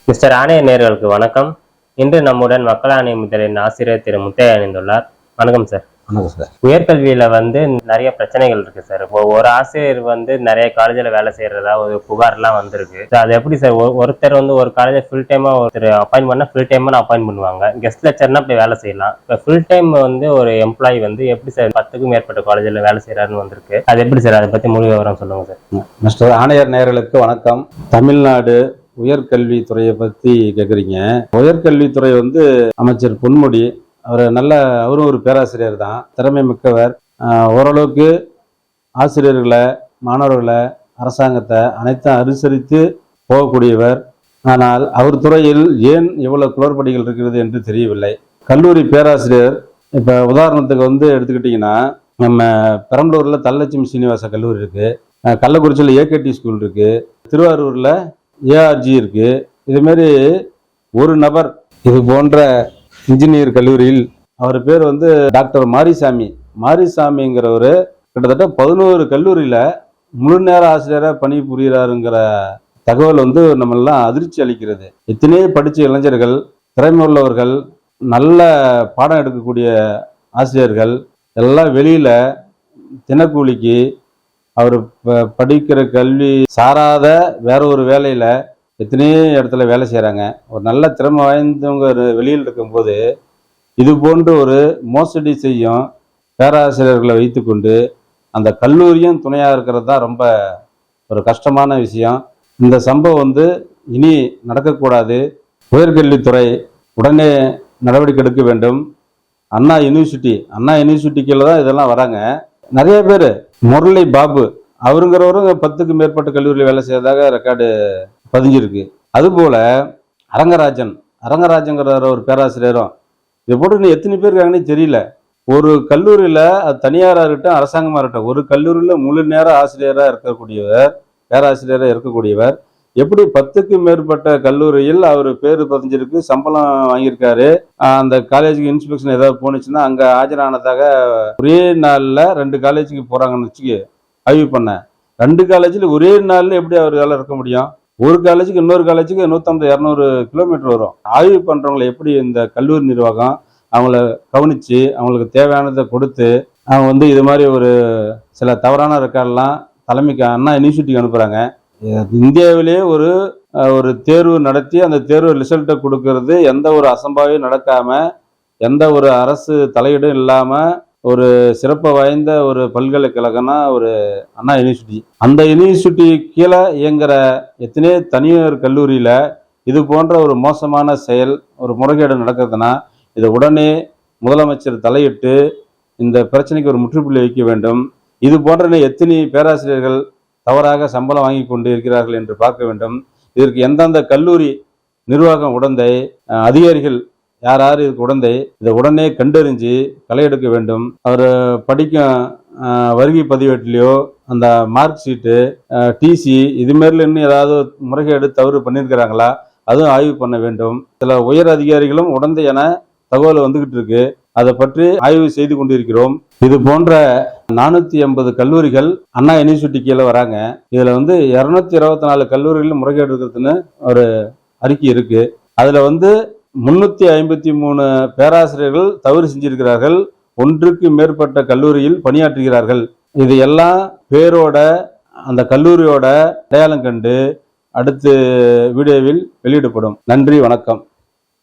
Mister ஆணைய நேயர்களுக்கு வணக்கம். இன்று நம்முடன் மக்கள் ஆணைய முதலின் ஆசிரியர் திரு முத்தையா இணைந்துள்ளார். வணக்கம் சார். வணக்கம் சார். உயர்கல்வியில நிறைய பிரச்சனைகள் இருக்கு சார். இப்போ ஒரு ஆசிரியர் நிறைய காலேஜ்ல வேலை செய்யறதா ஒரு புகார்லாம் வந்திருக்கு. அது எப்படி சார், ஒருத்தர் ஒரு காலேஜ் ஃபுல் டைமா ஒருத்தர் அப்பாயின் பண்ணா ஃபுல் டைமா அப்பாயின் பண்ணுவாங்க. கெஸ்ட் லெக்சர்னா அப்படி வேலை செய்யலாம். இப்போ ஃபுல் டைம் ஒரு எம்ப்ளாயி எப்படி சார் 10க்கும் மேற்பட்ட காலேஜ்ல வேலை செய்யறாருன்னு வந்திருக்கு. அது எப்படி சார், அதை பத்தி முழு விவரம் சொல்லுங்க சார். மிஸ்டர் ஆணையர் நேயர்களுக்கு வணக்கம். தமிழ்நாடு உயர்கல்வித்துறையை பத்தி கேக்குறீங்க. உயர்கல்வித்துறை அமைச்சர் பொன்முடி அவரும் ஒரு பேராசிரியர் தான், திறமை மிக்கவர். ஓரளவுக்கு ஆசிரியர்களை, மாணவர்களை, அரசாங்கத்தை அனைத்தும் அனுசரித்து போகக்கூடியவர். ஆனால் அவர் துறையில் ஏன் இவ்வளவு குளறுபடிகள் இருக்கிறது என்று தெரியவில்லை. கல்லூரி பேராசிரியர் இப்ப உதாரணத்துக்கு எடுத்துக்கிட்டீங்கன்னா, நம்ம பெரம்பலூர்ல தனலட்சுமி சீனிவாச கல்லூரி இருக்கு, கள்ளக்குறிச்சியில் ஏகேடி ஸ்கூல் இருக்கு, திருவாரூர்ல ஏஆர்ஜி இருக்கு. இது மாதிரி ஒரு நபர் இது போன்ற இன்ஜினியர் கல்லூரியில், அவர் பேர் டாக்டர் மாரிசாமிங்கிறவர் கிட்டத்தட்ட 11 கல்லூரியில முழு நேர ஆசிரியராக பணி புரிகிறாருங்கிற தகவல் நம்மெல்லாம் அதிர்ச்சி அளிக்கிறது. எத்தனையோ படித்த இளைஞர்கள், திறமை உள்ளவர்கள், நல்ல பாடம் எடுக்கக்கூடிய ஆசிரியர்கள் எல்லாம் வெளியில தினக்கூலிக்கு, அவர் படிக்கிற கல்வி சாராத வேற ஒரு வேலையில எத்தனையோ இடத்துல வேலை செய்கிறாங்க. ஒரு நல்ல திறமை வாய்ந்தவங்க வெளியில் இருக்கும்போது இது போன்று ஒரு மோசடி செய்யும் பேராசிரியர்களை வைத்துக்கொண்டு அந்த கல்லூரியும் துணையாக இருக்கிறது தான் ரொம்ப ஒரு கஷ்டமான விஷயம். இந்த சம்பவம் இனி நடக்கக்கூடாது. உயர்கல்வித்துறை உடனே நடவடிக்கை எடுக்க வேண்டும். அண்ணா யூனிவர்சிட்டி கீழே தான் இதெல்லாம் வராங்க. நிறைய பேர், முரளி பாபு அவருங்கிறவரும் 10க்கும் மேற்பட்ட கல்லூரியில் வேலை செய்யறதாக ரெக்கார்டு பதிஞ்சிருக்கு. அதுபோல அரங்கராஜன்கிற ஒரு பேராசிரியரும் இது போட்டு எத்தனை பேர் இருக்காங்கன்னு தெரியல. ஒரு கல்லூரியில, அது தனியாரா இருக்கட்டும் அரசாங்கமா இருக்கட்டும், ஒரு கல்லூரியில முழு நேர ஆசிரியராக இருக்கக்கூடியவர், பேராசிரியராக இருக்கக்கூடியவர் எப்படி 10க்கும் மேற்பட்ட கல்லூரியில் அவர் பேர் பதிஞ்சிருக்கு, சம்பளம் வாங்கியிருக்காரு. அந்த காலேஜுக்கு இன்ஸ்பெக்ஷன் ஏதாவது போனுச்சுன்னா அங்க ஆஜரானதாக ஒரே நாள்ல 2 காலேஜுக்கு போறாங்கன்னு வச்சுக்க, ஆய்வு பண்ண 2 காலேஜில் ஒரே நாள்ல எப்படி அவரால் இருக்க முடியும்? ஒரு காலேஜுக்கு இன்னொரு காலேஜுக்கு 150-200 கிலோமீட்டர் வரும். ஆய்வு பண்றவங்களை எப்படி இந்த கல்லூரி நிர்வாகம் அவங்கள கவனிச்சு அவங்களுக்கு தேவையானதை கொடுத்து அவங்க இது மாதிரி ஒரு சில தவறான ரெக்கார்டெல்லாம் தலைமைக்கு அண்ணா யூனிவர்சிட்டிக்கு அனுப்புறாங்க. இந்தியாவிலேயே ஒரு தேர்வு நடத்தி அந்த தேர்வு ரிசல்ட்டை கொடுக்கறது எந்த ஒரு அசம்பாவியம் நடக்காம, எந்த ஒரு அரசு தலையீடும் இல்லாம ஒரு சிறப்பு வாய்ந்த ஒரு பல்கலைக்கழகம்னா ஒரு அண்ணா யூனிவர்சிட்டி. அந்த யூனிவர்சிட்டி கீழே இயங்குற எத்தனையோ தனியார் கல்லூரியில இது போன்ற ஒரு மோசமான செயல், ஒரு முறைகேடு நடக்கிறதுனா இதை உடனே முதலமைச்சர் தலையிட்டு இந்த பிரச்சனைக்கு ஒரு முற்றுப்புள்ளி வைக்க வேண்டும். இது போன்ற எத்தனை பேராசிரியர்கள் தவறாக சம்பளம் வாங்கி கொண்டு இருக்கிறார்கள் என்று பார்க்க வேண்டும். இதற்கு எந்தெந்த கல்லூரி நிர்வாகம் உடந்தை, அதிகாரிகள் யார் இதுக்கு உடந்தை, இதை உடனே கண்டறிஞ்சு களை எடுக்க வேண்டும். அவர் படிக்கும் வருகை பதிவேட்டிலையோ அந்த மார்க் ஷீட்டு, டிசி இது மாதிரில இன்னும் ஏதாவது முறைகேடு தவறு பண்ணியிருக்கிறாங்களா, அதுவும் ஆய்வு பண்ண வேண்டும். சில உயர் அதிகாரிகளும் உடந்தை என தகவல் வந்துகிட்டு இருக்கு. அதை பற்றி ஆய்வு செய்து கொண்டிருக்கிறோம். இது போன்ற 480 கல்லூரிகள் அண்ணா யூனிவர்சிட்டி கீழே வராங்க. இதுல 224 கல்லூரிகள் முறைகேடு இருக்கிறதுன்னு ஒரு அறிக்கை இருக்கு. அதுல 353 பேராசிரியர்கள் தவறு செஞ்சிருக்கிறார்கள். 1க்கு மேற்பட்ட கல்லூரியில் பணியாற்றுகிறார்கள். இது எல்லாம் பேரோட அந்த கல்லூரியோட அடையாளம் கண்டு அடுத்து வீடியோவில் வெளியிடப்படும். நன்றி, வணக்கம்.